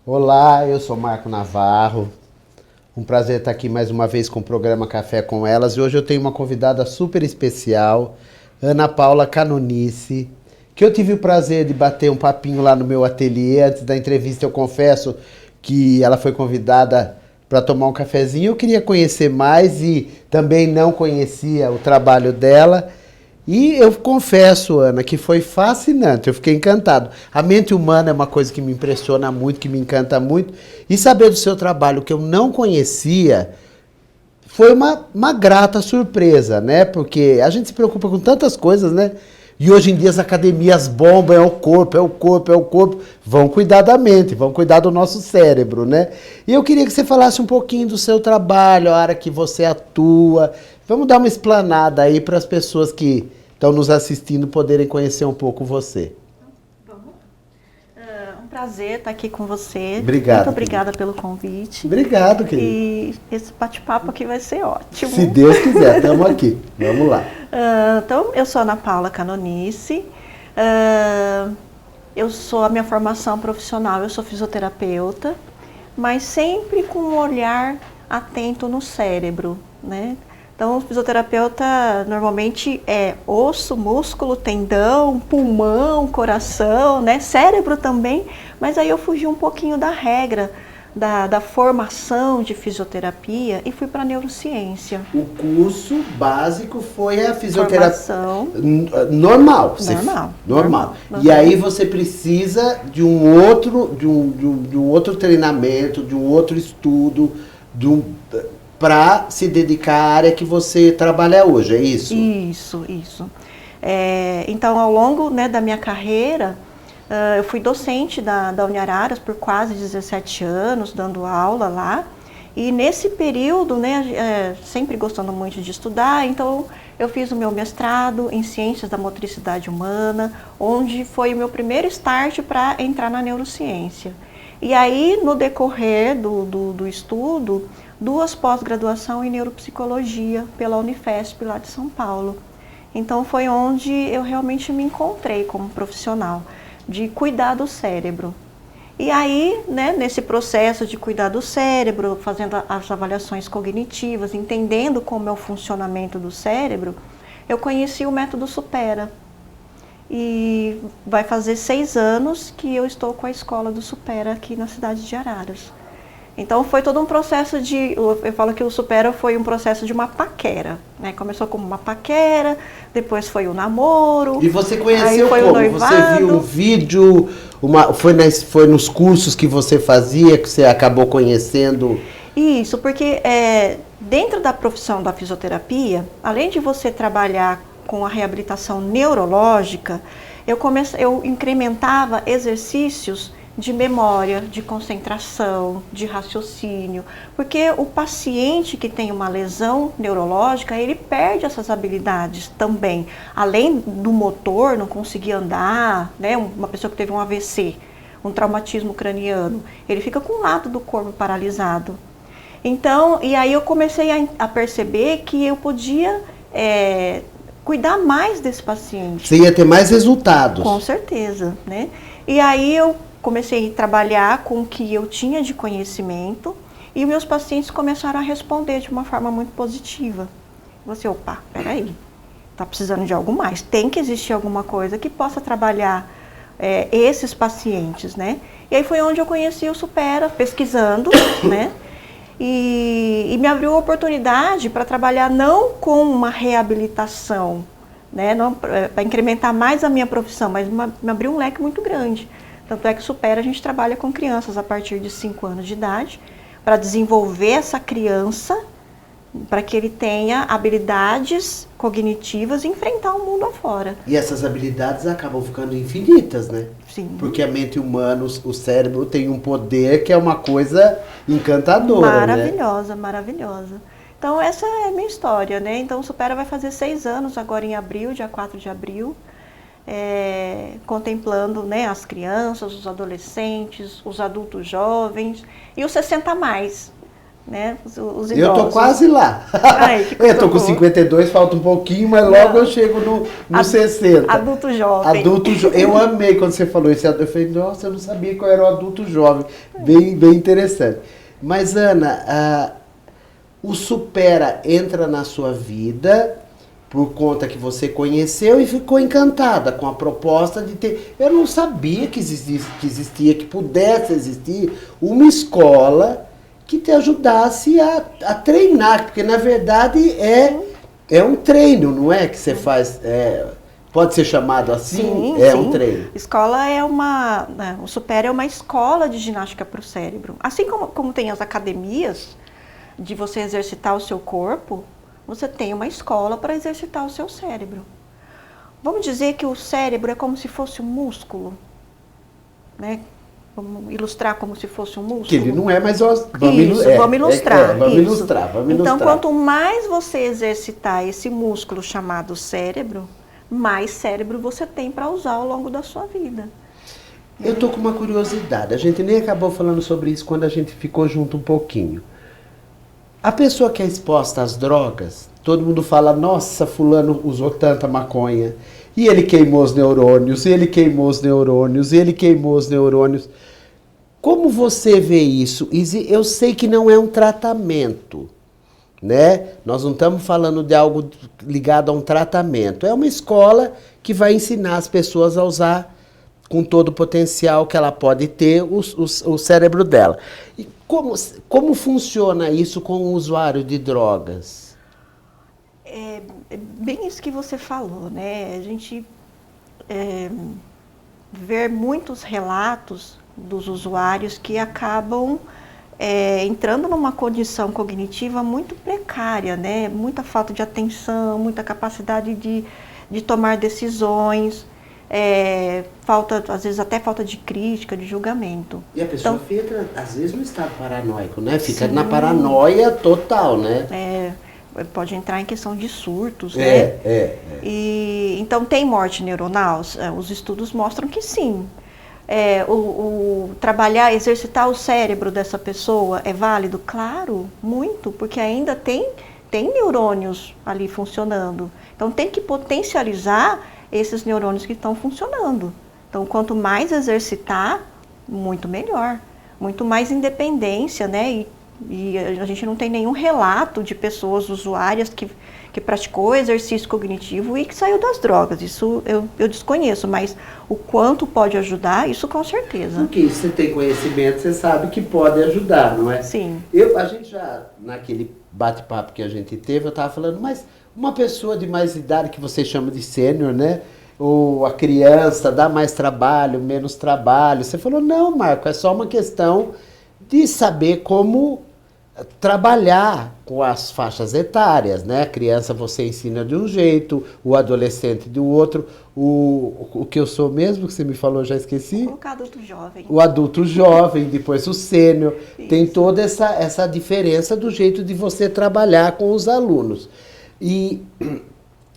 Olá, eu sou Marco Navarro. Um prazer estar aqui mais uma vez com o programa Café com Elas. E hoje eu tenho uma convidada super especial, Ana Paula Canonice, que eu tive o prazer de bater um papinho lá no meu ateliê. Antes da entrevista, eu confesso que ela foi convidada para tomar um cafezinho. Eu queria conhecer mais e também não conhecia o trabalho dela. E eu confesso, Ana, que foi fascinante, eu fiquei encantado. A mente humana é uma coisa que me impressiona muito, que me encanta muito. E saber do seu trabalho que eu não conhecia foi uma grata surpresa, né? Porque a gente se preocupa com tantas coisas, né? E hoje em dia as academias bombam, é o corpo, é o corpo, é o corpo. Vão cuidar da mente, vão cuidar do nosso cérebro, né? E eu queria que você falasse um pouquinho do seu trabalho, a área que você atua. Vamos dar uma explanada aí para as pessoas que estão nos assistindo poderem conhecer um pouco você. Vamos. Um prazer estar aqui com você. Obrigado. Muito obrigada pelo convite. Obrigado, querido. E esse bate-papo aqui vai ser ótimo. Se Deus quiser, estamos aqui. Vamos lá. Então, eu sou Ana Paula Canonice. A minha formação profissional, eu sou fisioterapeuta, mas sempre com um olhar atento no cérebro, né? Então, o fisioterapeuta normalmente é osso, músculo, tendão, pulmão, coração, né? Cérebro também, mas aí eu fugi um pouquinho da regra da formação de fisioterapia e fui para a neurociência. O curso básico foi a fisioterapia Formação. Normal. Normal. E aí você precisa de um outro treinamento, de um outro estudo, para se dedicar à área que você trabalha hoje, é isso? Isso. Então, ao longo, né, da minha carreira, eu fui docente da Uniararas por quase 17 anos, dando aula lá. E nesse período, né, sempre gostando muito de estudar, então eu fiz o meu mestrado em Ciências da Motricidade Humana, onde foi o meu primeiro start para entrar na neurociência. E aí, no decorrer do estudo, 2 pós-graduação em neuropsicologia pela Unifesp lá de São Paulo. Então foi onde eu realmente me encontrei como profissional, de cuidar do cérebro. E aí, né, nesse processo de cuidar do cérebro, fazendo as avaliações cognitivas, entendendo como é o funcionamento do cérebro, eu conheci o método Supera. E vai fazer 6 anos que eu estou com a escola do Supera aqui na cidade de Araras. Então foi todo um processo eu falo que o Supera foi um processo de uma paquera, né? Começou como uma paquera, depois foi o namoro. E você conheceu foi como? O noivado. Você viu um vídeo, foi nos cursos que você fazia, que você acabou conhecendo? Isso, porque dentro da profissão da fisioterapia, além de você trabalhar com a reabilitação neurológica, eu incrementava exercícios de memória, de concentração, de raciocínio, porque o paciente que tem uma lesão neurológica, ele perde essas habilidades também, além do motor, não conseguir andar, né? Uma pessoa que teve um AVC, um traumatismo craniano, ele fica com um lado do corpo paralisado. Então, e aí eu comecei a perceber que eu podia cuidar mais desse paciente. Você ia ter mais resultados. Com certeza, né? E aí eu comecei a trabalhar com o que eu tinha de conhecimento e meus pacientes começaram a responder de uma forma muito positiva. Você, opa, peraí, tá precisando de algo mais. Tem que existir alguma coisa que possa trabalhar esses pacientes, né? E aí foi onde eu conheci o Supera, pesquisando, né? E me abriu a oportunidade para trabalhar não com uma reabilitação, né? Para incrementar mais a minha profissão, mas me abriu um leque muito grande. Tanto é que o Supera, a gente trabalha com crianças a partir de 5 anos de idade, para desenvolver essa criança, para que ele tenha habilidades cognitivas e enfrentar o mundo afora. E essas habilidades acabam ficando infinitas, né? Sim. Porque a mente humana, o cérebro tem um poder que é uma coisa encantadora, maravilhosa, né? Maravilhosa. Então essa é a minha história, né? Então o Supera vai fazer 6 anos agora em abril, dia 4 de abril. Contemplando, né, as crianças, os adolescentes, os adultos jovens e os 60 a mais, né? Os Eu idosos. tô quase lá. Ai, que coisa Eu tô com boa. 52, falta um pouquinho, mas logo eu chego no 60. Adulto jovem. Eu amei quando você falou isso. Eu falei, nossa, eu não sabia qual era o adulto jovem. Bem interessante. Mas, Ana, o Supera entra na sua vida por conta que você conheceu e ficou encantada com a proposta de ter... Eu não sabia que existia, que pudesse existir uma escola que te ajudasse a treinar, porque na verdade é um treino, não é? Que você faz... pode ser chamado assim? Sim, Um treino. Escola o Supera é uma escola de ginástica para o cérebro. Assim como tem as academias de você exercitar o seu corpo, você tem uma escola para exercitar o seu cérebro. Vamos dizer que o cérebro é como se fosse um músculo, né? Vamos ilustrar como se fosse um músculo. Que ele não é, mas vamos ilustrar. Vamos ilustrar. Então, quanto mais você exercitar esse músculo chamado cérebro, mais cérebro você tem para usar ao longo da sua vida. Eu tô com uma curiosidade. A gente nem acabou falando sobre isso quando a gente ficou junto um pouquinho. A pessoa que é exposta às drogas, todo mundo fala, nossa, fulano usou tanta maconha, e ele queimou os neurônios, e ele queimou os neurônios, e ele queimou os neurônios. Como você vê isso? Eu sei que não é um tratamento, né? Nós não estamos falando de algo ligado a um tratamento. É uma escola que vai ensinar as pessoas a usar com todo o potencial que ela pode ter o cérebro dela. E como funciona isso com o usuário de drogas? É bem isso que você falou, né? A gente vê muitos relatos dos usuários que acabam entrando numa condição cognitiva muito precária, né? Muita falta de atenção, muita capacidade de tomar decisões. Às vezes até falta de crítica, de julgamento. E a pessoa fica, às vezes, no estado paranoico, né? Fica na paranoia total, né? Pode entrar em questão de surtos, né? E, então, tem morte neuronal? Os estudos mostram que sim. Exercitar o cérebro dessa pessoa é válido? Claro, muito, porque ainda tem neurônios ali funcionando. Então, tem que potencializar esses neurônios que estão funcionando. Então, quanto mais exercitar, muito melhor. Muito mais independência, né? E a gente não tem nenhum relato de pessoas usuárias que praticou exercício cognitivo e que saiu das drogas. Isso eu desconheço, mas o quanto pode ajudar, isso com certeza. Porque se você tem conhecimento, você sabe que pode ajudar, não é? Sim. A gente já, naquele bate-papo que a gente teve, eu estava falando, mas uma pessoa de mais idade, que você chama de sênior, né? Ou a criança dá mais trabalho, menos trabalho. Você falou, não, Marco, é só uma questão de saber como trabalhar com as faixas etárias, né? A criança você ensina de um jeito, o adolescente de outro. O que eu sou mesmo, que você me falou, já esqueci? O adulto jovem. O adulto jovem, depois o sênior. Isso. Tem toda essa diferença do jeito de você trabalhar com os alunos.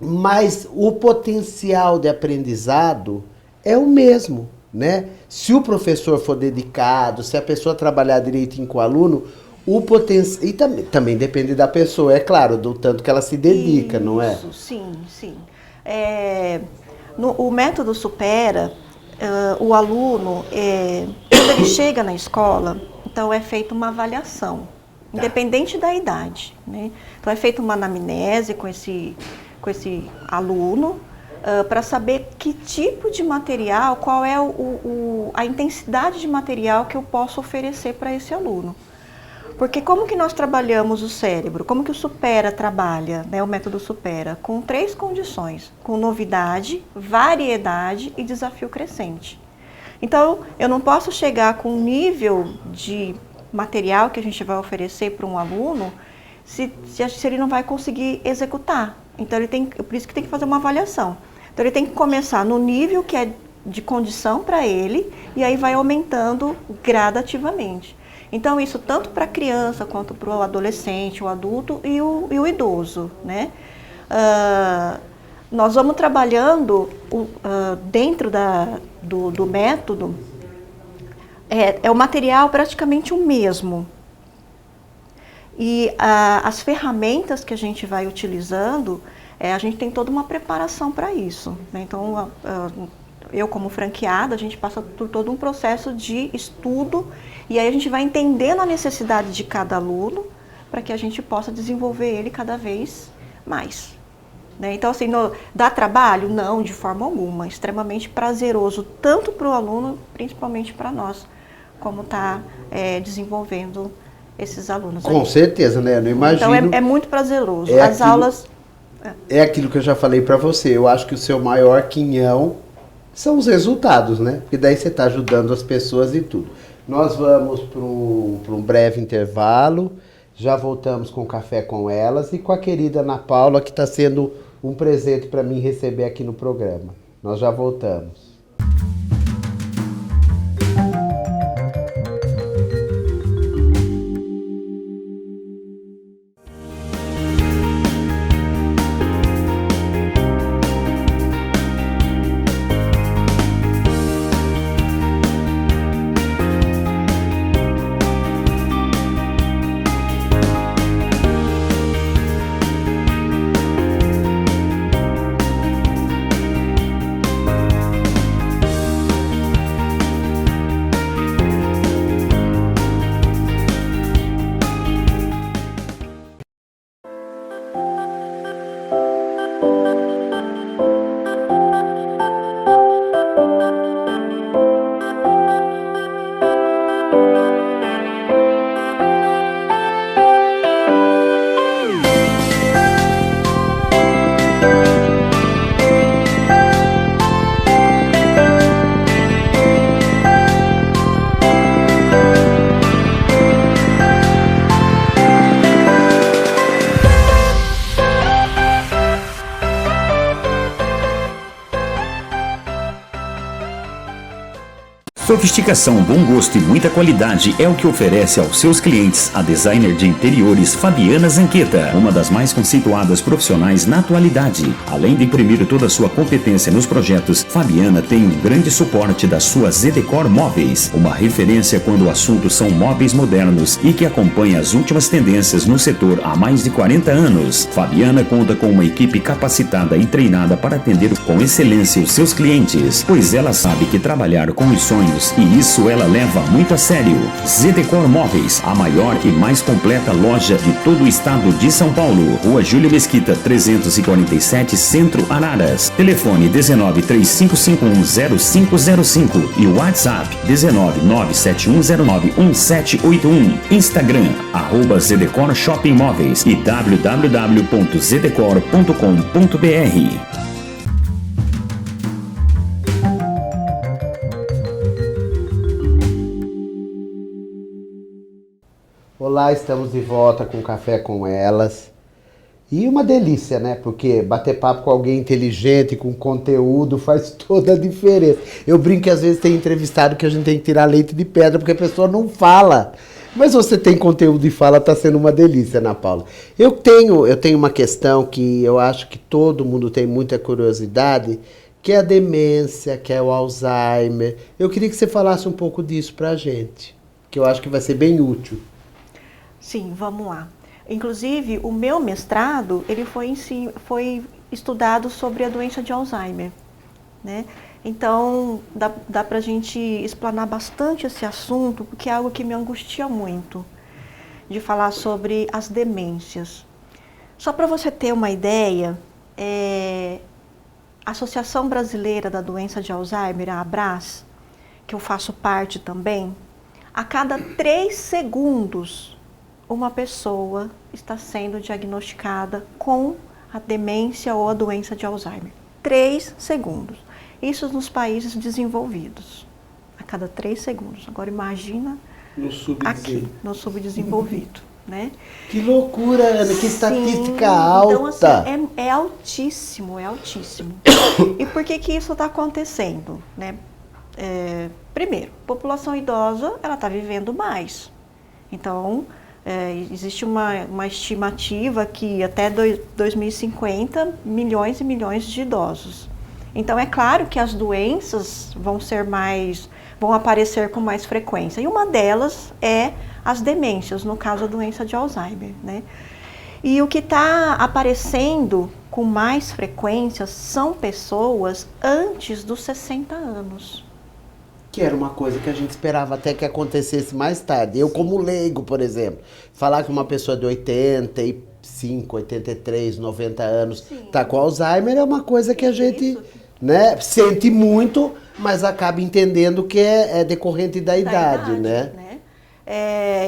Mas o potencial de aprendizado é o mesmo, né? Se o professor for dedicado, se a pessoa trabalhar direitinho com o aluno, o potencial... E também depende da pessoa, é claro, do tanto que ela se dedica, não é? Isso, sim. O método Supera, o aluno, quando ele chega na escola, então é feita uma avaliação, independente da idade, né? Então é feita uma anamnese com esse aluno, para saber que tipo de material, qual é a intensidade de material que eu posso oferecer para esse aluno. Porque como que nós trabalhamos o cérebro? Como que o Supera trabalha, né, o método Supera? Com 3 condições, com novidade, variedade e desafio crescente. Então, eu não posso chegar com um nível de material que a gente vai oferecer para um aluno se ele não vai conseguir executar. Então, por isso que tem que fazer uma avaliação. Então, ele tem que começar no nível que é de condição para ele e aí vai aumentando gradativamente. Então, isso tanto para a criança quanto para o adolescente, o adulto e o idoso, né? Nós vamos trabalhando dentro do método, o material praticamente o mesmo. E as ferramentas que a gente vai utilizando, a gente tem toda uma preparação para isso, né? Então, eu como franqueada, a gente passa por todo um processo de estudo e aí a gente vai entendendo a necessidade de cada aluno para que a gente possa desenvolver ele cada vez mais, né? Então, assim, dá trabalho? Não, de forma alguma. Extremamente prazeroso, tanto para o aluno, principalmente para nós, como está desenvolvendo esses alunos. Com certeza, né? Eu não imagino. Então, é muito prazeroso. As aulas... É aquilo que eu já falei para você. Eu acho que o seu maior quinhão são os resultados, né? Porque daí você está ajudando as pessoas e tudo. Nós vamos para um breve intervalo. Já voltamos com o Café com Elas e com a querida Ana Paula, que está sendo um presente para mim receber aqui no programa. Nós já voltamos. Sofisticação, bom gosto e muita qualidade é o que oferece aos seus clientes a designer de interiores Fabiana Zanqueta, uma das mais conceituadas profissionais na atualidade. Além de imprimir toda a sua competência nos projetos, Fabiana tem um grande suporte da sua Zedecor Móveis, uma referência quando o assunto são móveis modernos e que acompanha as últimas tendências no setor há mais de 40 anos. Fabiana conta com uma equipe capacitada e treinada para atender com excelência os seus clientes, pois ela sabe que trabalhar com os sonhos e isso ela leva muito a sério. Zedecor Móveis, a maior e mais completa loja de todo o estado de São Paulo. Rua Júlio Mesquita, 347, Centro, Araras. Telefone 1935510505 e WhatsApp 19971091781. Instagram, @Zedecor Shopping Móveis e www.zedecor.com.br. Olá, estamos de volta com Café com Elas. E uma delícia, né? Porque bater papo com alguém inteligente, com conteúdo, faz toda a diferença. Eu brinco que às vezes tem entrevistado que a gente tem que tirar leite de pedra, porque a pessoa não fala. Mas você tem conteúdo e fala, tá sendo uma delícia, Ana Paula. Eu tenho uma questão que eu acho que todo mundo tem muita curiosidade, que é a demência, que é o Alzheimer. Eu queria que você falasse um pouco disso pra gente, que eu acho que vai ser bem útil. Sim, vamos lá. Inclusive, o meu mestrado, ele foi estudado sobre a doença de Alzheimer, né? Então, dá para a gente explanar bastante esse assunto, porque é algo que me angustia muito, de falar sobre as demências. Só para você ter uma ideia, a Associação Brasileira da Doença de Alzheimer, a ABRAS, que eu faço parte também, a cada 3 segundos, uma pessoa está sendo diagnosticada com a demência ou a doença de Alzheimer. 3 segundos. Isso nos países desenvolvidos. A cada 3 segundos. Agora imagina aqui, no subdesenvolvido. Né? Que loucura, Ana, que estatística Sim, alta. Então, assim, é altíssimo, é altíssimo. E por que isso está acontecendo? Né? Primeiro, a população idosa, ela está vivendo mais. Então, existe uma estimativa que até 2050, milhões e milhões de idosos. Então, é claro que as doenças vão aparecer com mais frequência. E uma delas é as demências, no caso, a doença de Alzheimer, né? E o que está aparecendo com mais frequência são pessoas antes dos 60 anos. Que era uma coisa que a gente esperava até que acontecesse mais tarde. Eu, como leigo, por exemplo, falar que uma pessoa de 85, 83, 90 anos está com Alzheimer é uma coisa que a gente, né, sente muito, mas acaba entendendo que é decorrente da idade, né?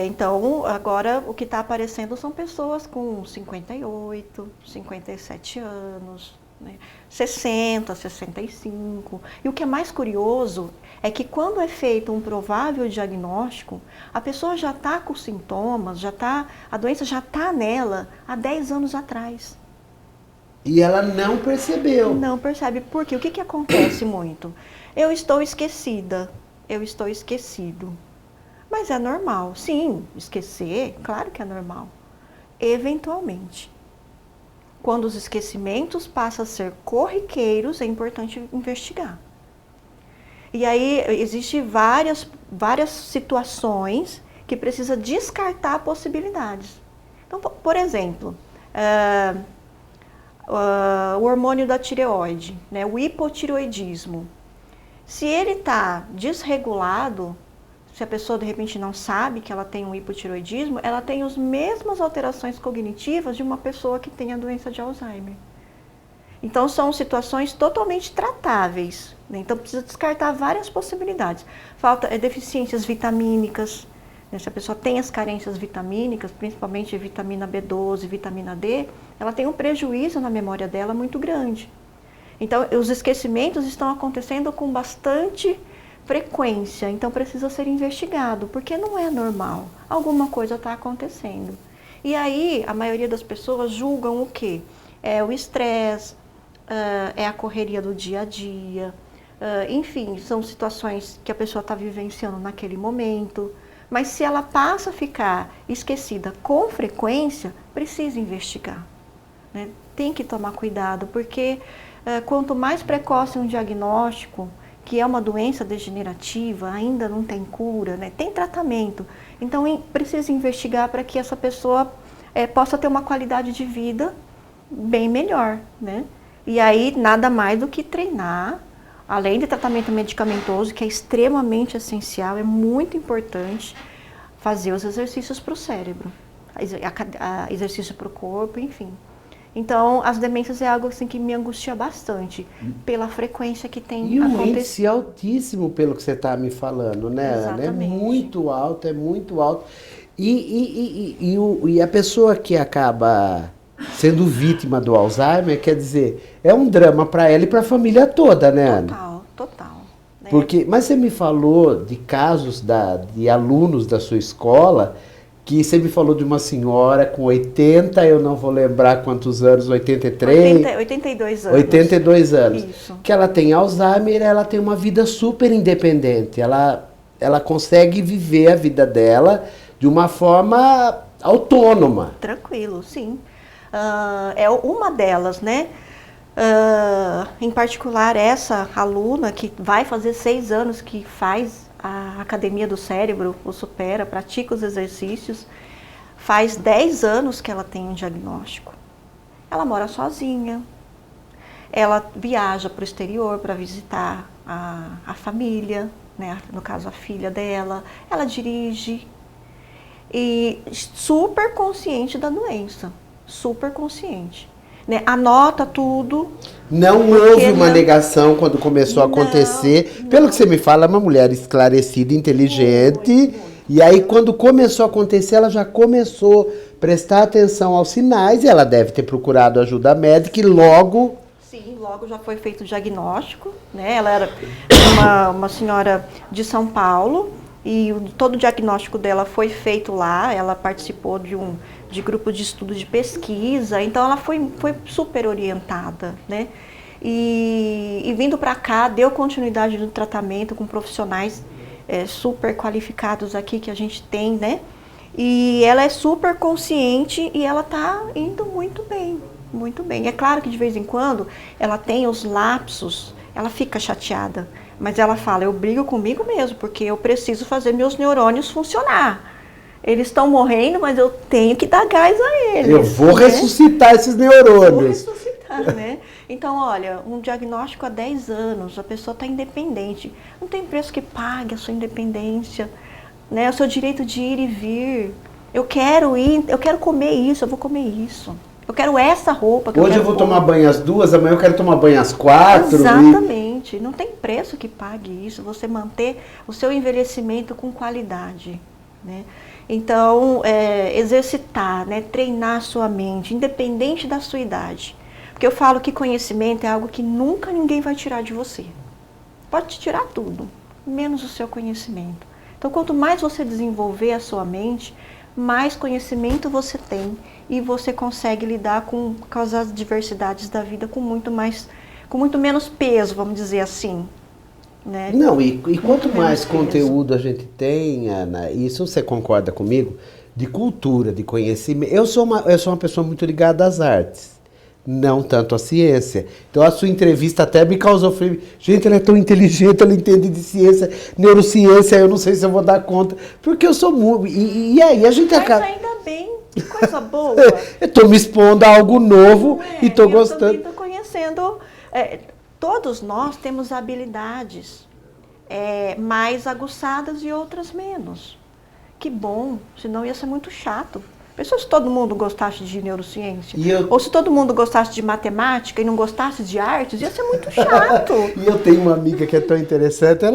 Então, agora o que está aparecendo são pessoas com 58, 57 anos, né, 60, 65. E o que é mais curioso é que quando é feito um provável diagnóstico, a pessoa já está com sintomas, a doença já está nela há 10 anos atrás. E ela não percebeu. Não percebe. Por quê? O que acontece muito? Eu estou esquecida, eu estou esquecido. Mas é normal. Sim, esquecer, claro que é normal. Eventualmente. Quando os esquecimentos passam a ser corriqueiros, é importante investigar. E aí, existem várias situações que precisa descartar possibilidades. Então, por exemplo, o hormônio da tireoide, né, o hipotireoidismo. Se ele está desregulado, se a pessoa de repente não sabe que ela tem um hipotireoidismo, ela tem as mesmas alterações cognitivas de uma pessoa que tem a doença de Alzheimer. Então, são situações totalmente tratáveis, né? Então, precisa descartar várias possibilidades. Deficiências vitamínicas, né? Se a pessoa tem as carências vitamínicas, principalmente vitamina B12, vitamina D, ela tem um prejuízo na memória dela muito grande. Então, os esquecimentos estão acontecendo com bastante frequência, então precisa ser investigado, porque não é normal. Alguma coisa está acontecendo. E aí, a maioria das pessoas julgam o quê? É o estresse, é a correria do dia a dia, enfim, são situações que a pessoa está vivenciando naquele momento. Mas se ela passa a ficar esquecida com frequência, precisa investigar, né? Tem que tomar cuidado, porque quanto mais precoce um diagnóstico, que é uma doença degenerativa, ainda não tem cura, né? Tem tratamento. Então, precisa investigar para que essa pessoa possa ter uma qualidade de vida bem melhor, né? E aí, nada mais do que treinar, além de tratamento medicamentoso, que é extremamente essencial, é muito importante fazer os exercícios para o cérebro, exercício para o corpo, enfim. Então, as demências é algo assim que me angustia bastante, pela frequência que tem acontecido. E um índice altíssimo, pelo que você está me falando, né, Ana? É muito alto, é muito alto. E a pessoa que acaba sendo vítima do Alzheimer, quer dizer, é um drama para ela e para a família toda, né, Ana? Total. Né? Mas você me falou de casos de alunos da sua escola, que você me falou de uma senhora com 80, eu não vou lembrar quantos anos, 83? 82 anos. 82 anos. Isso. Que ela tem Alzheimer, ela tem uma vida super independente. Ela consegue viver a vida dela de uma forma autônoma. Tranquilo, sim. É uma delas, né? Em particular, essa aluna que vai fazer 6 anos que faz a Academia do Cérebro, o Supera, pratica os exercícios, faz 10 anos que ela tem um diagnóstico. Ela mora sozinha, ela viaja para o exterior para visitar a família, né? No caso a filha dela, ela dirige e super consciente da doença. Super consciente, né? Anota tudo. Não houve uma negação quando começou a acontecer. Pelo que você me fala, é uma mulher esclarecida, inteligente. Muito. E aí, quando começou a acontecer, ela já começou a prestar atenção aos sinais. E ela deve ter procurado ajuda médica e logo... Sim, logo já foi feito o diagnóstico, né? Ela era uma senhora de São Paulo e todo o diagnóstico dela foi feito lá. Ela participou de grupo de estudo de pesquisa, então ela foi super orientada, né? E vindo para cá, deu continuidade no tratamento com profissionais super qualificados aqui que a gente tem, né? E ela é super consciente e ela está indo muito bem, muito bem. É claro que de vez em quando ela tem os lapsos ela fica chateada. Mas ela fala, eu brigo comigo mesmo, porque eu preciso fazer meus neurônios funcionar. Eles estão morrendo, mas eu tenho que dar gás a eles. Eu vou ressuscitar esses neurônios. Vou ressuscitar, né? Então, olha, um diagnóstico há 10 anos, a pessoa está independente. Não tem preço que pague a sua independência, né? O seu direito de ir e vir. Eu quero ir, eu quero comer isso, eu vou comer isso. Eu quero essa roupa. Hoje eu vou tomar banho às 2, amanhã eu quero tomar banho às 4. Exatamente. Não tem preço que pague isso, você manter o seu envelhecimento com qualidade, né? Então, exercitar, né? Treinar a sua mente, independente da sua idade. Porque eu falo que conhecimento é algo que nunca ninguém vai tirar de você. Pode te tirar tudo, menos o seu conhecimento. Então, quanto mais você desenvolver a sua mente, mais conhecimento você tem e você consegue lidar com as adversidades da vida com muito menos peso, vamos dizer assim, né? Não, e quanto mais conteúdo a gente tem, Ana, isso você concorda comigo? De cultura, de conhecimento. Eu sou uma pessoa muito ligada às artes, não tanto à ciência. Então a sua entrevista até me causou frio. Gente, ela é tão inteligente, ela entende de ciência, neurociência, eu não sei se eu vou dar conta. Porque eu sou muito... E aí a gente acaba... Mas ainda bem, que coisa boa. Eu tô me expondo a algo novo e tô gostando. Eu também tô conhecendo... todos nós temos habilidades mais aguçadas e outras menos. Que bom, senão ia ser muito chato. Pensou se todo mundo gostasse de neurociência? Ou se todo mundo gostasse de matemática e não gostasse de artes, ia ser muito chato. E eu tenho uma amiga que é tão interessante,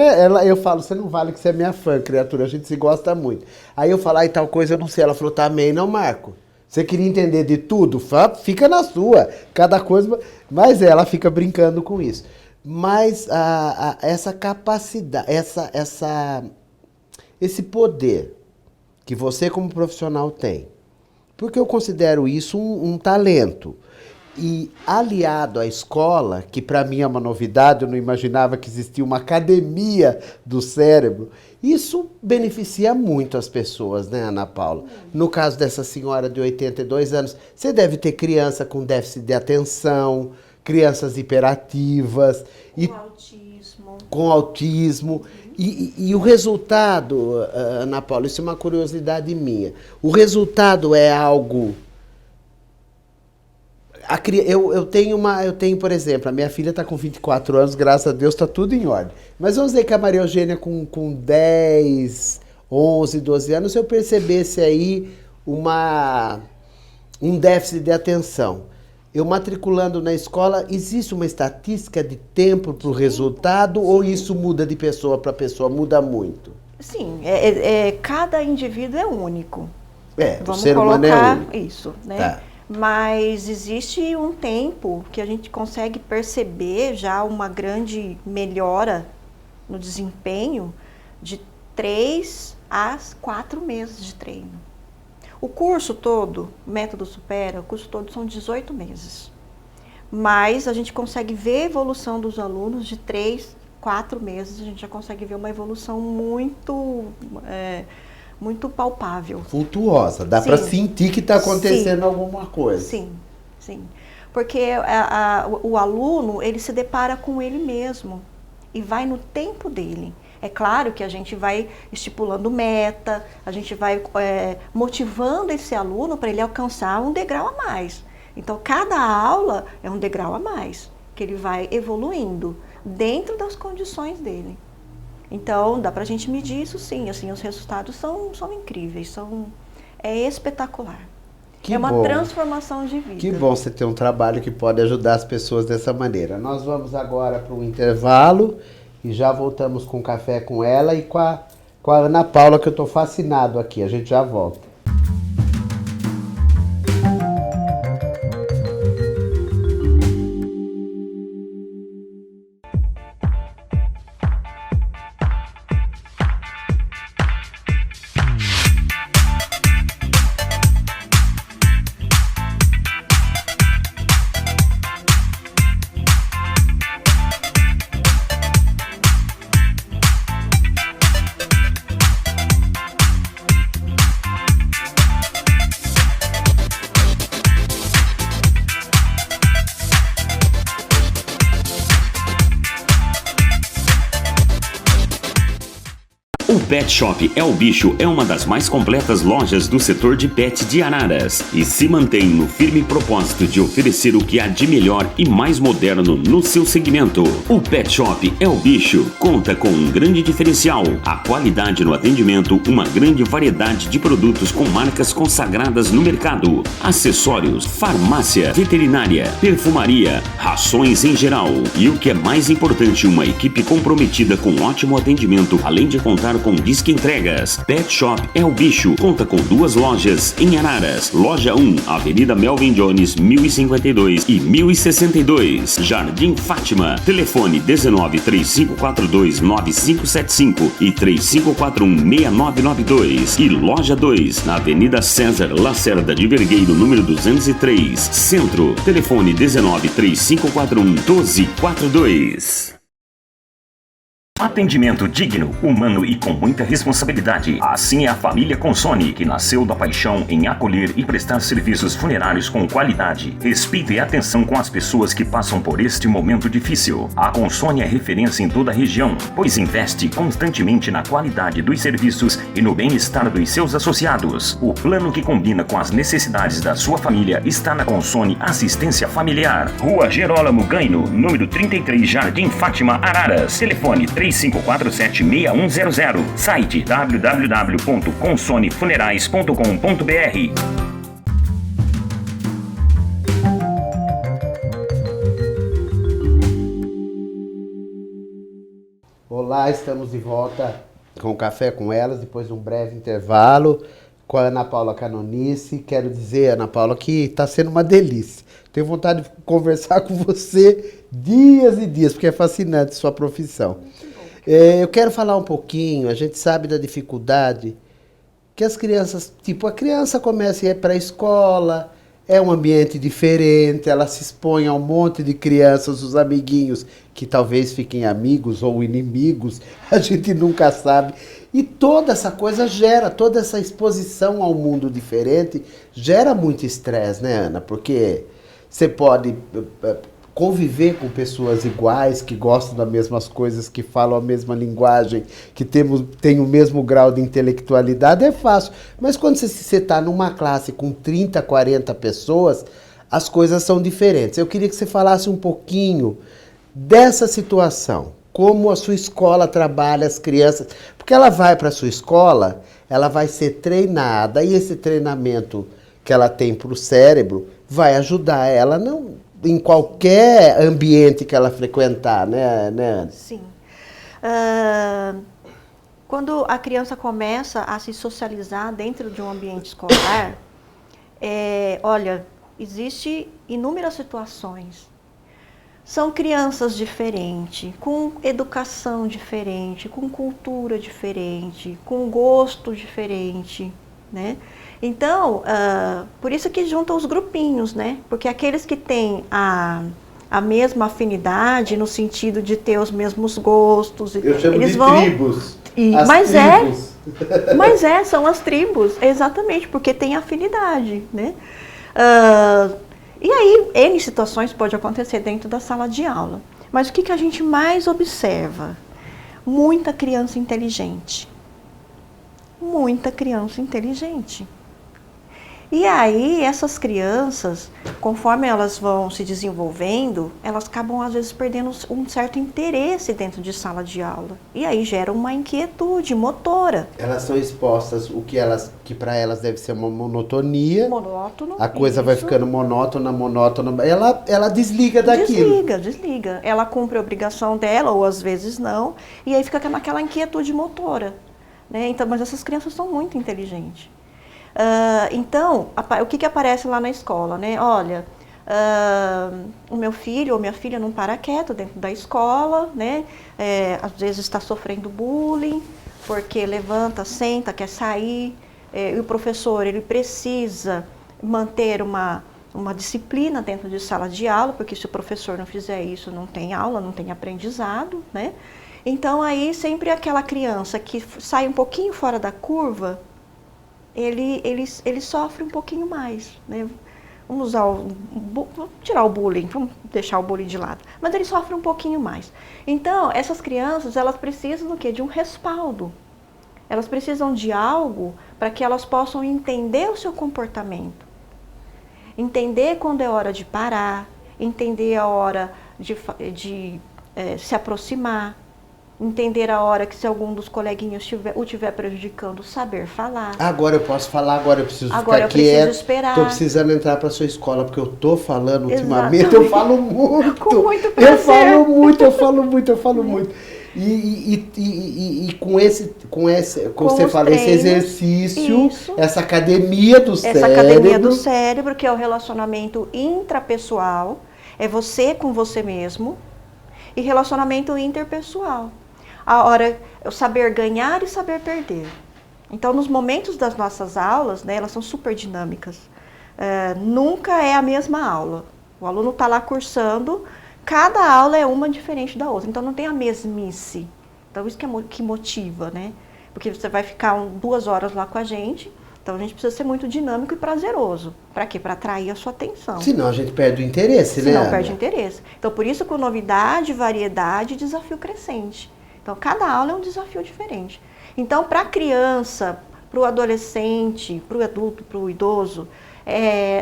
eu falo, você não vale que você é minha fã, criatura, a gente se gosta muito. Aí eu falo, tal coisa eu não sei, ela falou, também não, Marco. Você queria entender de tudo? Fica na sua, cada coisa, mas ela fica brincando com isso. Mas essa capacidade, esse poder que você como profissional tem, porque eu considero isso um talento. E aliado à escola, que para mim é uma novidade, eu não imaginava que existia uma academia do cérebro, isso beneficia muito as pessoas, né, Ana Paula? No caso dessa senhora de 82 anos, você deve ter criança com déficit de atenção, crianças hiperativas. Com autismo. E o resultado, Ana Paula, isso é uma curiosidade minha, o resultado é algo... Eu tenho, por exemplo, a minha filha está com 24 anos, graças a Deus está tudo em ordem. Mas vamos dizer que a Maria Eugênia com 10, 11, 12 anos, eu percebesse aí um déficit de atenção. Eu matriculando na escola, existe uma estatística de tempo para o resultado ou isso muda de pessoa para pessoa, muda muito? Sim, cada indivíduo é único. Vamos o ser humano é único. Isso, né? Tá. Mas existe um tempo que a gente consegue perceber já uma grande melhora no desempenho de 3 a 4 meses de treino. O curso todo, o Método Supera, o curso todo são 18 meses. Mas a gente consegue ver a evolução dos alunos de 3, 4 meses, a gente já consegue ver uma evolução muito palpável. Flutuosa, dá para sentir que está acontecendo alguma coisa. Sim, sim. Porque o aluno, ele se depara com ele mesmo e vai no tempo dele. É claro que a gente vai estipulando meta, a gente vai motivando esse aluno para ele alcançar um degrau a mais. Então, cada aula é um degrau a mais, que ele vai evoluindo dentro das condições dele. Então, dá para a gente medir isso sim, assim, os resultados são incríveis, é espetacular. Que uma bom. Transformação de vida. Que bom você ter um trabalho que pode ajudar as pessoas dessa maneira. Nós vamos agora para um intervalo e já voltamos com café com ela e com a Ana Paula, que eu estou fascinado aqui. A gente já volta. O Pet Shop É o Bicho é uma das mais completas lojas do setor de pet de Araras e se mantém no firme propósito de oferecer o que há de melhor e mais moderno no seu segmento. O Pet Shop É o Bicho conta com um grande diferencial, a qualidade no atendimento, uma grande variedade de produtos com marcas consagradas no mercado, acessórios, farmácia, veterinária, perfumaria, rações em geral e o que é mais importante, uma equipe comprometida com ótimo atendimento, além de contar com disque entregas. Pet Shop É o Bicho conta com 2 lojas em Araras. Loja 1, Avenida Melvin Jones, 1052 e 1062. Jardim Fátima. Telefone 19 3542 9575 e 3541 6992. E Loja 2, na Avenida César Lacerda de Vergueiro, número 203, Centro. Telefone 19 3541 1242. Atendimento digno, humano e com muita responsabilidade. Assim é a família Consone, que nasceu da paixão em acolher e prestar serviços funerários com qualidade, respeito e atenção com as pessoas que passam por este momento difícil. A Consone é referência em toda a região, pois investe constantemente na qualidade dos serviços e no bem-estar dos seus associados. O plano que combina com as necessidades da sua família está na Consone Assistência Familiar. Rua Gerolamo Gaino, número 33, Jardim Fátima, Araras. Telefone 3547-6100. Site www.consonefunerais.com.br. Olá, estamos de volta com o Café com Elas, depois de um breve intervalo, com a Ana Paula Canonice. Quero dizer, Ana Paula, que está sendo uma delícia. Tenho vontade de conversar com você dias e dias, porque é fascinante sua profissão. Eu quero falar um pouquinho, a gente sabe da dificuldade que as crianças, a criança começa a ir para a escola, é um ambiente diferente, ela se expõe a um monte de crianças, os amiguinhos, que talvez fiquem amigos ou inimigos, a gente nunca sabe. E toda essa coisa gera, toda essa exposição ao mundo diferente, gera muito estresse, né, Ana? Porque você pode conviver com pessoas iguais, que gostam das mesmas coisas, que falam a mesma linguagem, que tem o mesmo grau de intelectualidade, é fácil. Mas quando você está numa classe com 30, 40 pessoas, as coisas são diferentes. Eu queria que você falasse um pouquinho dessa situação, como a sua escola trabalha as crianças, porque ela vai para a sua escola, ela vai ser treinada, e esse treinamento que ela tem para o cérebro vai ajudar ela em qualquer ambiente que ela frequentar, né, Ana? Sim. Quando a criança começa a se socializar dentro de um ambiente escolar, olha, existe inúmeras situações. São crianças diferentes, com educação diferente, com cultura diferente, com gosto diferente, né? Então, por isso que juntam os grupinhos, né? Porque aqueles que têm a mesma afinidade, no sentido de ter os mesmos gostos, eu chamo eles de vão... tribos. Mas são as tribos, exatamente, porque tem afinidade, né? E aí, N situações pode acontecer dentro da sala de aula. Mas o que a gente mais observa? Muita criança inteligente. Muita criança inteligente. E aí, essas crianças, conforme elas vão se desenvolvendo, elas acabam, às vezes, perdendo um certo interesse dentro de sala de aula. E aí gera uma inquietude motora. Elas são expostas que para elas deve ser uma monotonia. Monótono. A coisa vai ficando monótona. Ela desliga daquilo. Desliga. Ela cumpre a obrigação dela, ou às vezes não. E aí fica naquela inquietude motora. Né? Então, mas essas crianças são muito inteligentes. Então, o que aparece lá na escola, né? Olha, o meu filho ou minha filha não para quieto dentro da escola, né? Às vezes está sofrendo bullying, porque levanta, senta, quer sair, e o professor, ele precisa manter uma disciplina dentro de sala de aula, porque se o professor não fizer isso, não tem aula, não tem aprendizado, né? Então, aí, sempre aquela criança que sai um pouquinho fora da curva, ele sofre um pouquinho mais, né? Vamos tirar o bullying, vamos deixar o bullying de lado. Mas ele sofre um pouquinho mais. Então, essas crianças, elas precisam do quê? De um respaldo. Elas precisam de algo para que elas possam entender o seu comportamento. Entender quando é hora de parar, entender a hora de se aproximar, entender a hora que se algum dos coleguinhas estiver prejudicando, saber falar. Agora eu posso falar, agora eu preciso Agora ficar eu preciso quieto. esperar. Tô precisando entrar para sua escola, porque eu tô falando ultimamente, Exatamente. eu falo muito. Com muito prazer. Eu falo muito. E com você fala, esse treinos, exercício, isso. essa academia do Essa academia do cérebro, que é o relacionamento intrapessoal, é você com você mesmo, e relacionamento interpessoal. A hora, eu saber ganhar e saber perder. Então, nos momentos das nossas aulas, né, elas são super dinâmicas. Nunca é a mesma aula. O aluno está lá cursando, cada aula é uma diferente da outra. Então, não tem a mesmice. Então, isso que motiva, né? Porque você vai ficar 2 horas lá com a gente. Então, a gente precisa ser muito dinâmico e prazeroso. Para quê? Para atrair a sua atenção. Senão a gente perde o interesse, né? Senão perde o interesse. Então, por isso, com novidade, variedade, desafio crescente. Então, cada aula é um desafio diferente. Então, para a criança, para o adolescente, para o adulto, para o idoso,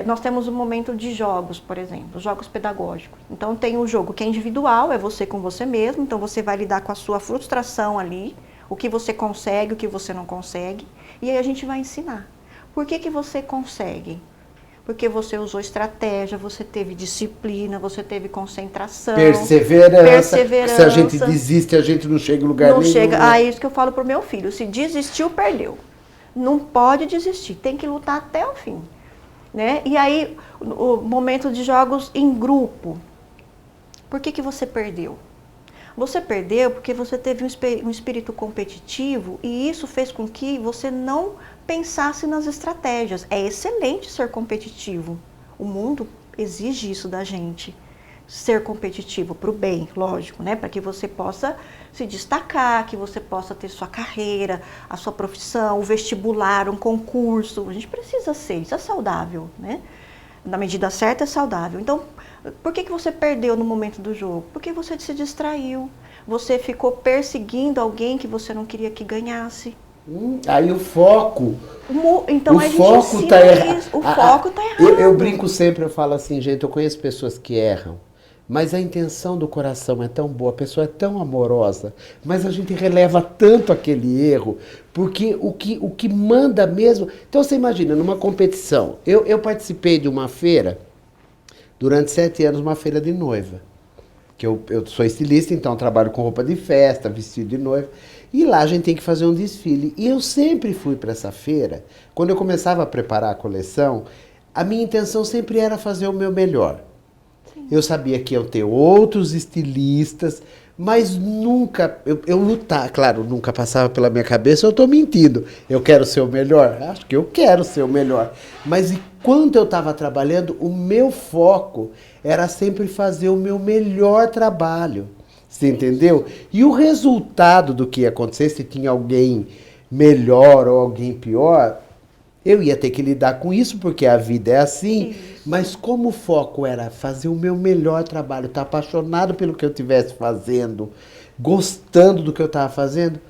nós temos um momento de jogos, por exemplo, jogos pedagógicos. Então, tem um jogo que é individual, é você com você mesmo. Então, você vai lidar com a sua frustração ali, o que você consegue, o que você não consegue. E aí a gente vai ensinar. Por que você consegue? Porque você usou estratégia, você teve disciplina, você teve concentração. Perseverança. Se a gente desiste, a gente não chega em lugar nenhum. Não chega. É isso que eu falo pro meu filho. Se desistiu, perdeu. Não pode desistir. Tem que lutar até o fim. Né? E aí, o momento de jogos em grupo. Por que você perdeu? Você perdeu porque você teve um espírito competitivo e isso fez com que você não pensasse nas estratégias. É excelente ser competitivo. O mundo exige isso da gente. Ser competitivo para o bem, lógico, né? Para que você possa se destacar, que você possa ter sua carreira, a sua profissão, o vestibular, um concurso. A gente precisa ser, isso é saudável, né? Na medida certa é saudável. Então, por que você perdeu no momento do jogo? Porque você se distraiu. Você ficou perseguindo alguém que você não queria que ganhasse. Aí o foco. Então a gente ensina tá errado. isso. O foco está errado. Eu brinco sempre, eu falo assim, gente, eu conheço pessoas que erram, mas a intenção do coração é tão boa, a pessoa é tão amorosa, mas a gente releva tanto aquele erro, porque o que manda mesmo... Então você imagina, numa competição, eu participei de uma feira, durante 7 anos, uma feira de noiva, que eu sou estilista, então trabalho com roupa de festa, vestido de noiva, e lá a gente tem que fazer um desfile. E eu sempre fui para essa feira, quando eu começava a preparar a coleção, a minha intenção sempre era fazer o meu melhor. Eu sabia que iam ter outros estilistas, mas nunca, eu lutar, claro, nunca passava pela minha cabeça, eu estou mentindo, eu quero ser o melhor? Acho que eu quero ser o melhor. Mas enquanto eu estava trabalhando, o meu foco era sempre fazer o meu melhor trabalho, você entendeu? E o resultado do que ia acontecer, se tinha alguém melhor ou alguém pior, eu ia ter que lidar com isso, porque a vida é assim. Isso. Mas como o foco era fazer o meu melhor trabalho, estar apaixonado pelo que eu estivesse fazendo, gostando do que eu estava fazendo,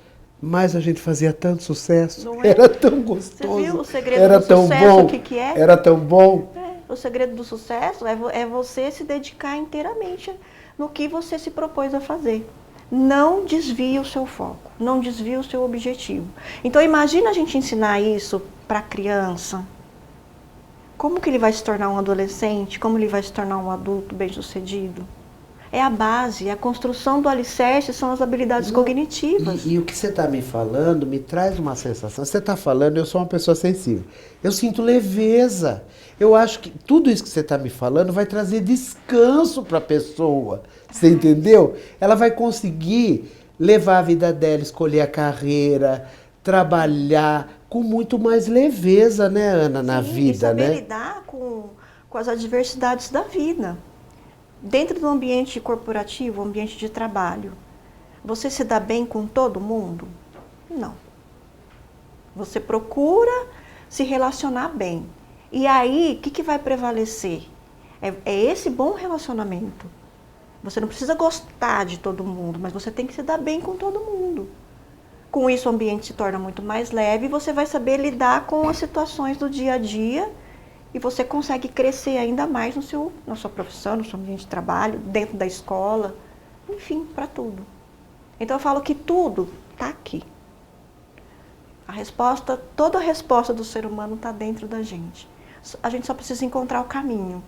mas a gente fazia tanto sucesso. Não é? Era tão gostoso. Você viu o segredo era do tão sucesso, bom. O que é? Era tão bom. O segredo do sucesso é você se dedicar inteiramente no que você se propôs a fazer. Não desvie o seu foco, não desvie o seu objetivo. Então imagina a gente ensinar isso para a criança. Como que ele vai se tornar um adolescente? Como ele vai se tornar um adulto bem-sucedido? É a base, a construção do alicerce são as habilidades cognitivas. E o que você está me falando me traz uma sensação. Você está falando, eu sou uma pessoa sensível. Eu sinto leveza. Eu acho que tudo isso que você está me falando vai trazer descanso para a pessoa. Você entendeu? Ela vai conseguir levar a vida dela, escolher a carreira, trabalhar com muito mais leveza, né, Ana, na vida, e saber né? lidar com as adversidades da vida. Dentro do ambiente corporativo, ambiente de trabalho, você se dá bem com todo mundo? Não. Você procura se relacionar bem. E aí, o que vai prevalecer? É esse bom relacionamento. Você não precisa gostar de todo mundo, mas você tem que se dar bem com todo mundo. Com isso, o ambiente se torna muito mais leve e você vai saber lidar com as situações do dia a dia e você consegue crescer ainda mais na sua profissão, no seu ambiente de trabalho, dentro da escola, enfim, para tudo. Então, eu falo que tudo está aqui. Toda a resposta do ser humano está dentro da gente. A gente só precisa encontrar o caminho.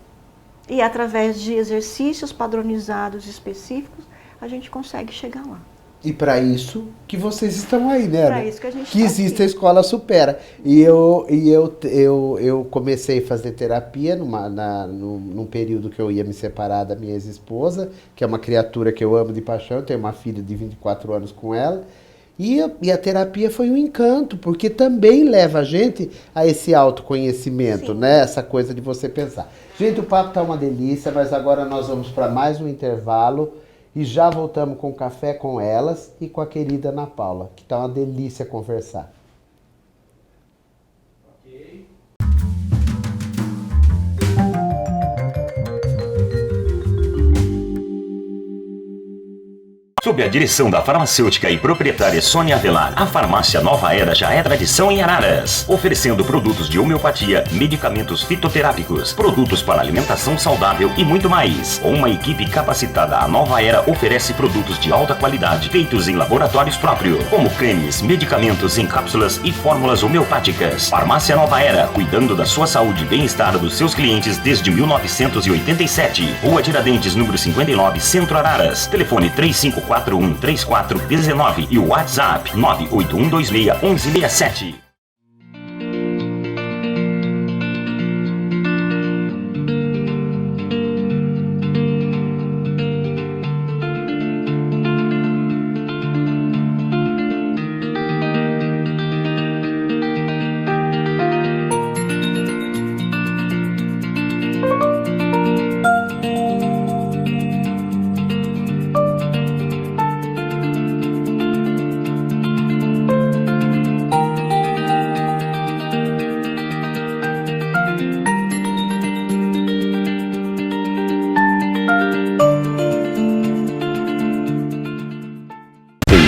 E através de exercícios padronizados específicos, a gente consegue chegar lá. E para isso que vocês estão aí, né? Para isso que a gente que tá existe aqui. a Escola Supera. E eu comecei a fazer terapia num período que eu ia me separar da minha ex-esposa, que é uma criatura que eu amo de paixão, eu tenho uma filha de 24 anos com ela. E a terapia foi um encanto, porque também leva a gente a esse autoconhecimento, né? Essa coisa de você pensar. Gente, o papo tá uma delícia, mas agora nós vamos para mais um intervalo. E já voltamos com café com elas e com a querida Ana Paula, que tá uma delícia conversar. Sob a direção da farmacêutica e proprietária Sônia Avelar, a farmácia Nova Era já é tradição em Araras, oferecendo produtos de homeopatia, medicamentos fitoterápicos, produtos para alimentação saudável e muito mais. Com uma equipe capacitada, a Nova Era oferece produtos de alta qualidade, feitos em laboratórios próprios, como cremes, medicamentos em cápsulas e fórmulas homeopáticas. Farmácia Nova Era, cuidando da sua saúde e bem-estar dos seus clientes desde 1987. Rua Tiradentes, número 59, Centro Araras. Telefone 3541-3419 e o WhatsApp 98126-1167.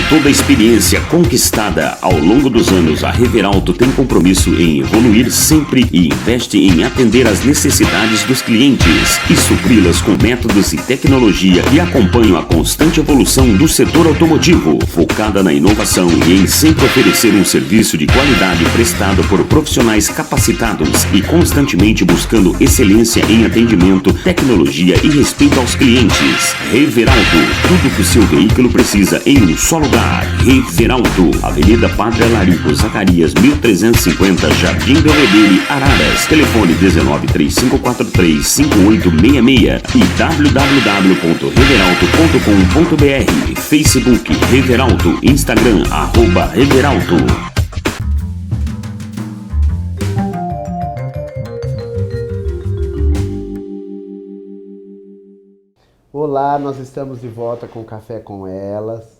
Toda a experiência conquistada ao longo dos anos, a Reveralto tem compromisso em evoluir sempre e investe em atender às necessidades dos clientes e supri-las com métodos e tecnologia que acompanham a constante evolução do setor automotivo, focada na inovação e em sempre oferecer um serviço de qualidade prestado por profissionais capacitados e constantemente buscando excelência em atendimento, tecnologia e respeito aos clientes. Reveralto, tudo que o seu veículo precisa em um só lugar. Reveralto, Avenida Padre Alarico Zacarias, 1350, Jardim Belvedere, Araras. Telefone 1935435866 e www.reveralto.com.br. Facebook Reveralto, Instagram @Reveralto. Olá, nós estamos de volta com Café com Elas.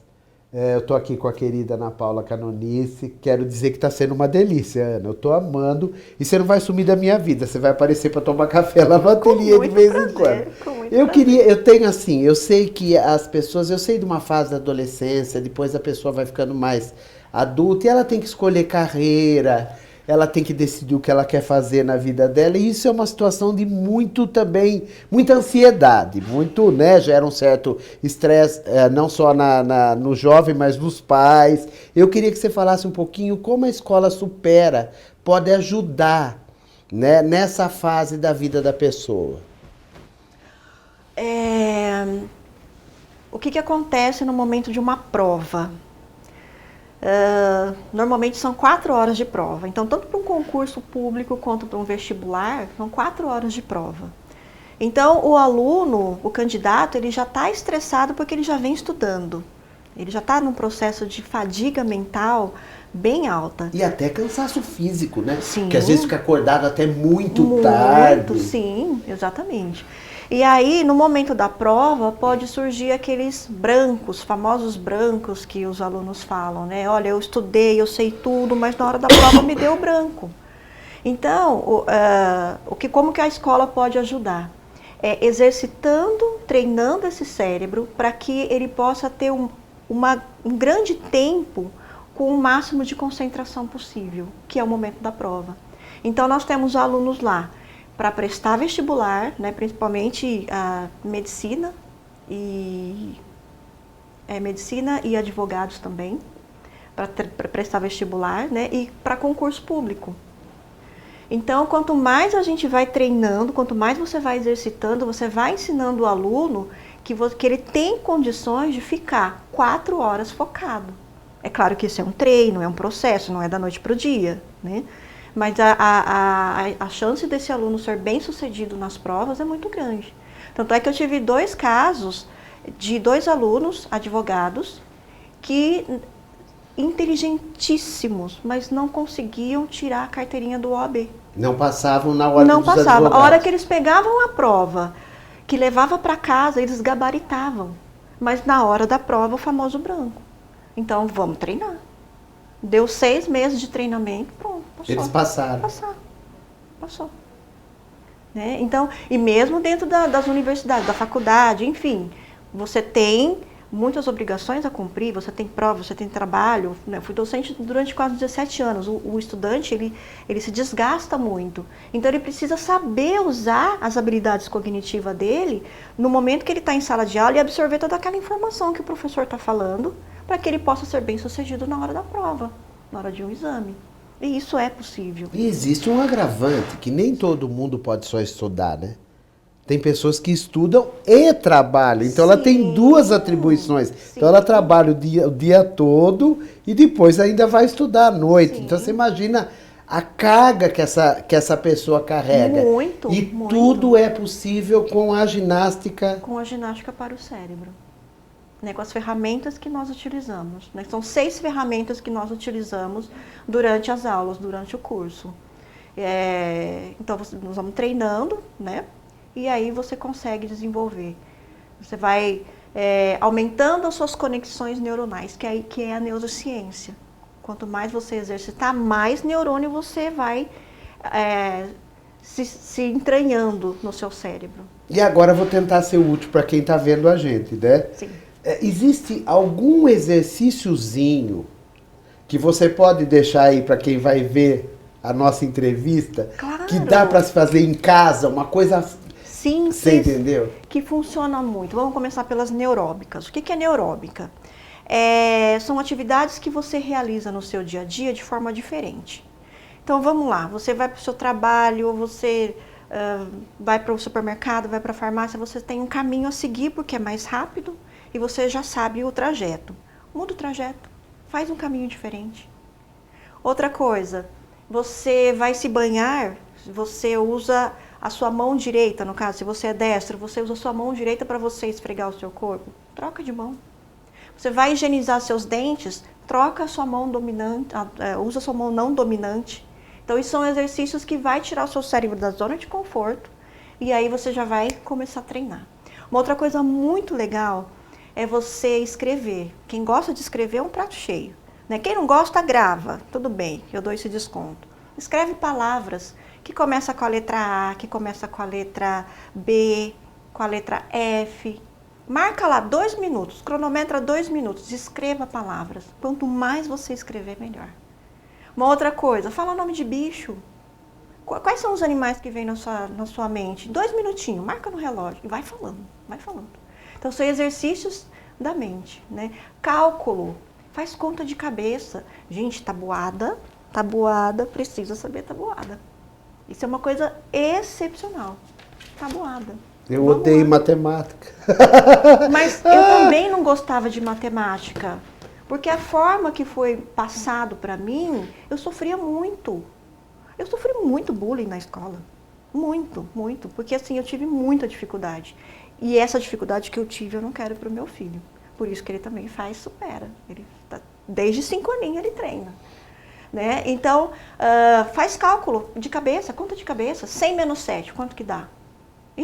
Eu tô aqui com a querida Ana Paula Canonice. Quero dizer que está sendo uma delícia, Ana. Eu tô amando. E você não vai sumir da minha vida. Você vai aparecer para tomar café lá no ateliê de vez em quando. Eu tenho assim, eu sei que as pessoas, eu sei de uma fase da adolescência, depois a pessoa vai ficando mais adulta e ela tem que escolher carreira, ela tem que decidir o que ela quer fazer na vida dela, e isso é uma situação de muita ansiedade, muito, né, gera um certo estresse, não só no jovem, mas nos pais. Eu queria que você falasse um pouquinho como a Escola Supera pode ajudar, né, nessa fase da vida da pessoa. O que acontece no momento de uma prova? Normalmente são 4 horas de prova, então tanto para um concurso público quanto para um vestibular, são 4 horas de prova. Então o aluno, o candidato, ele já está estressado porque ele já vem estudando, ele já está num processo de fadiga mental bem alta. E até cansaço físico, né? Sim. Porque às vezes fica acordado até muito tarde. Sim, exatamente. E aí, no momento da prova, pode surgir aqueles brancos, famosos brancos que os alunos falam, né? Olha, eu estudei, eu sei tudo, mas na hora da prova me deu branco. Então, como que a escola pode ajudar? Exercitando, treinando esse cérebro para que ele possa ter um grande tempo com o máximo de concentração possível, que é o momento da prova. Então, nós temos alunos lá para prestar vestibular, né, principalmente a medicina e advogados também, para prestar vestibular, né, e para concurso público. Então, quanto mais a gente vai treinando, quanto mais você vai exercitando, você vai ensinando o aluno que ele tem condições de ficar 4 horas focado. É claro que isso é um treino, é um processo, não é da noite para o dia, né? Mas a chance desse aluno ser bem sucedido nas provas é muito grande. Tanto é que eu tive 2 casos de 2 alunos advogados que inteligentíssimos, mas não conseguiam tirar a carteirinha do OAB. Não passavam na hora Não dos passava. advogados. A hora que eles pegavam a prova, que levava para casa, eles gabaritavam. Mas na hora da prova, o famoso branco. Então, vamos treinar. Deu 6 meses de treinamento, pronto, passou. Eles passaram. Passou. Né? Então, e mesmo dentro das universidades, da faculdade, enfim, você tem muitas obrigações a cumprir, você tem prova, você tem trabalho, né? Fui docente durante quase 17 anos, o estudante, ele se desgasta muito, então ele precisa saber usar as habilidades cognitivas dele no momento que ele está em sala de aula e absorver toda aquela informação que o professor está falando, para que ele possa ser bem sucedido na hora da prova, na hora de um exame. E isso é possível. E existe um agravante, que nem todo mundo pode só estudar, né? Tem pessoas que estudam e trabalham. Então, ela tem 2 atribuições. Sim. Então, ela trabalha o dia todo e depois ainda vai estudar à noite. Sim. Então, você imagina a carga que essa pessoa carrega. Muito. Tudo é possível com a ginástica. Com a ginástica para o cérebro. Né, com as ferramentas que nós utilizamos. Né? São 6 ferramentas que nós utilizamos durante as aulas, durante o curso. Então, nós vamos treinando, né? E aí você consegue desenvolver. Você vai aumentando as suas conexões neuronais, que é a neurociência. Quanto mais você exercitar, mais neurônio você vai se entranhando no seu cérebro. E agora eu vou tentar ser útil para quem está vendo a gente, né? Sim. Existe algum exercíciozinho que você pode deixar aí para quem vai ver a nossa entrevista? Claro. Que dá para se fazer em casa, uma coisa simples, você entendeu? Que funciona muito. Vamos começar pelas neuróbicas. O que é neuróbica? São atividades que você realiza no seu dia a dia de forma diferente. Então vamos lá, você vai para o seu trabalho, você vai para o supermercado, vai para a farmácia, você tem um caminho a seguir porque é mais rápido e você já sabe o trajeto. Muda o trajeto, faz um caminho diferente. Outra coisa, você vai se banhar, você usa a sua mão direita, no caso, se você é destro, você usa a sua mão direita para você esfregar o seu corpo, troca de mão. Você vai higienizar seus dentes, troca a sua mão dominante, usa a sua mão não dominante. Então, isso são exercícios que vai tirar o seu cérebro da zona de conforto e aí você já vai começar a treinar. Uma outra coisa muito legal é você escrever. Quem gosta de escrever é um prato cheio. Né? Quem não gosta, grava. Tudo bem, eu dou esse desconto. Escreve palavras que começam com a letra A, que começam com a letra B, com a letra F. Marca lá 2 minutos, cronometra 2 minutos, escreva palavras. Quanto mais você escrever, melhor. Uma outra coisa, fala nome de bicho. Quais são os animais que vêm na sua mente? 2 minutinhos, marca no relógio e vai falando, vai falando. Então, são exercícios da mente, né? Cálculo, faz conta de cabeça. Gente, tabuada, precisa saber tabuada. Isso é uma coisa excepcional, tabuada. Eu odeio matemática. Mas eu também não gostava de matemática, porque a forma que foi passado para mim, eu sofria muito. Eu sofri muito bullying na escola. Muito, muito. Porque assim, eu tive muita dificuldade. E essa dificuldade que eu tive, eu não quero para o meu filho. Por isso que ele também supera. Ele desde 5 aninhos ele treina. Né? Então, faz cálculo de cabeça, conta de cabeça. 100 menos 7, quanto que dá? E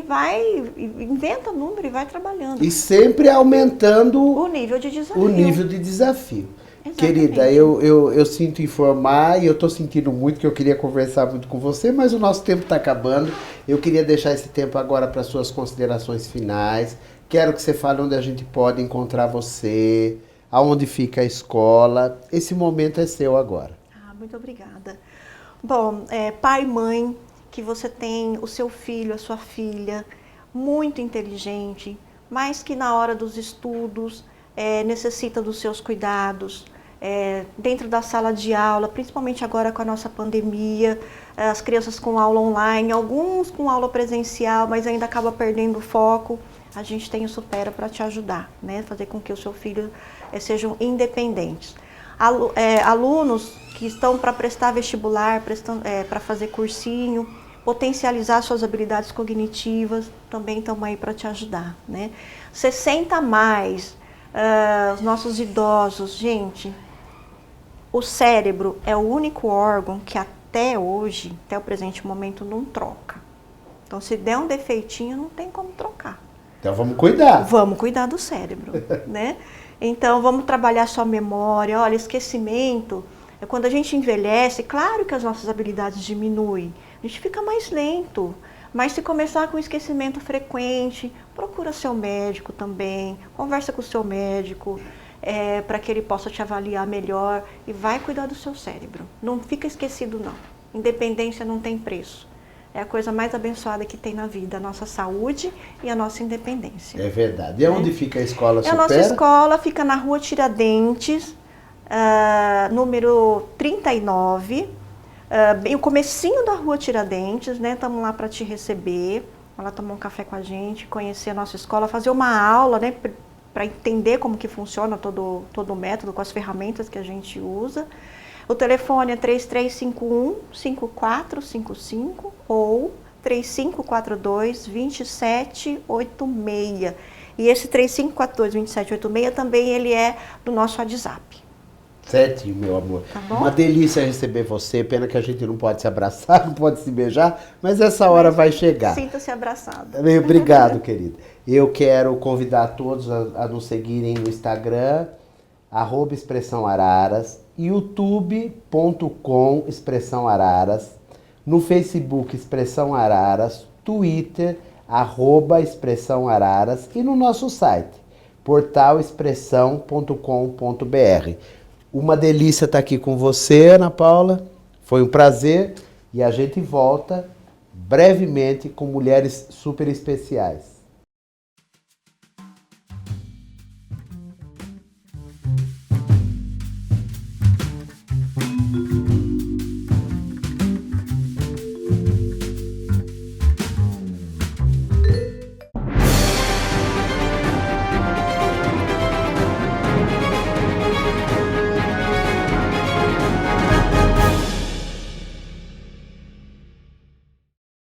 inventa número e vai trabalhando. E sempre aumentando o nível de desafio. Exatamente. Querida, eu sinto informar e eu estou sentindo muito que eu queria conversar muito com você, mas o nosso tempo está acabando. Eu queria deixar esse tempo agora para suas considerações finais. Quero que você fale onde a gente pode encontrar você, aonde fica a escola. Esse momento é seu agora. Muito obrigada. Bom, pai e mãe, que você tem o seu filho, a sua filha, muito inteligente, mas que na hora dos estudos necessita dos seus cuidados, dentro da sala de aula, principalmente agora com a nossa pandemia, as crianças com aula online, alguns com aula presencial, mas ainda acaba perdendo o foco. A gente tem o Supera para te ajudar, né? Fazer com que o seu filho sejam independentes. Alunos que estão para prestar vestibular, para fazer cursinho, potencializar suas habilidades cognitivas, também estamos aí para te ajudar, né? 60 a mais, os nossos idosos, gente, o cérebro é o único órgão que até hoje, até o presente momento, não troca. Então, se der um defeitinho, não tem como trocar. Então vamos cuidar. Vamos cuidar do cérebro, né? Então, vamos trabalhar sua memória. Olha, esquecimento, quando a gente envelhece, claro que as nossas habilidades diminuem. A gente fica mais lento. Mas se começar com esquecimento frequente, procura seu médico também. Conversa com o seu médico, para que ele possa te avaliar melhor. E vai cuidar do seu cérebro. Não fica esquecido, não. Independência não tem preço. É a coisa mais abençoada que tem na vida, a nossa saúde e a nossa independência. É verdade. E onde fica a escola Supera? A nossa escola fica na Rua Tiradentes, número 39, bem o comecinho da Rua Tiradentes, né? Estamos lá para te receber, lá tomar um café com a gente, conhecer a nossa escola, fazer uma aula, né? Para entender como que funciona todo o método, com as ferramentas que a gente usa. O telefone é 3351-5455 ou 3542-2786. E esse 3542-2786 também ele é do nosso WhatsApp. Certinho, meu amor. Tá bom? Uma delícia receber você. Pena que a gente não pode se abraçar, não pode se beijar, mas essa hora vai chegar. Sinta-se abraçado. Obrigado, querida. Eu quero convidar todos a nos seguirem no Instagram, @expressãoararas, youtube.com Expressão Araras, no Facebook Expressão Araras, Twitter, @Expressão Araras e no nosso site, portalexpressão.com.br. Uma delícia estar aqui com você, Ana Paula. Foi um prazer e a gente volta brevemente com mulheres super especiais.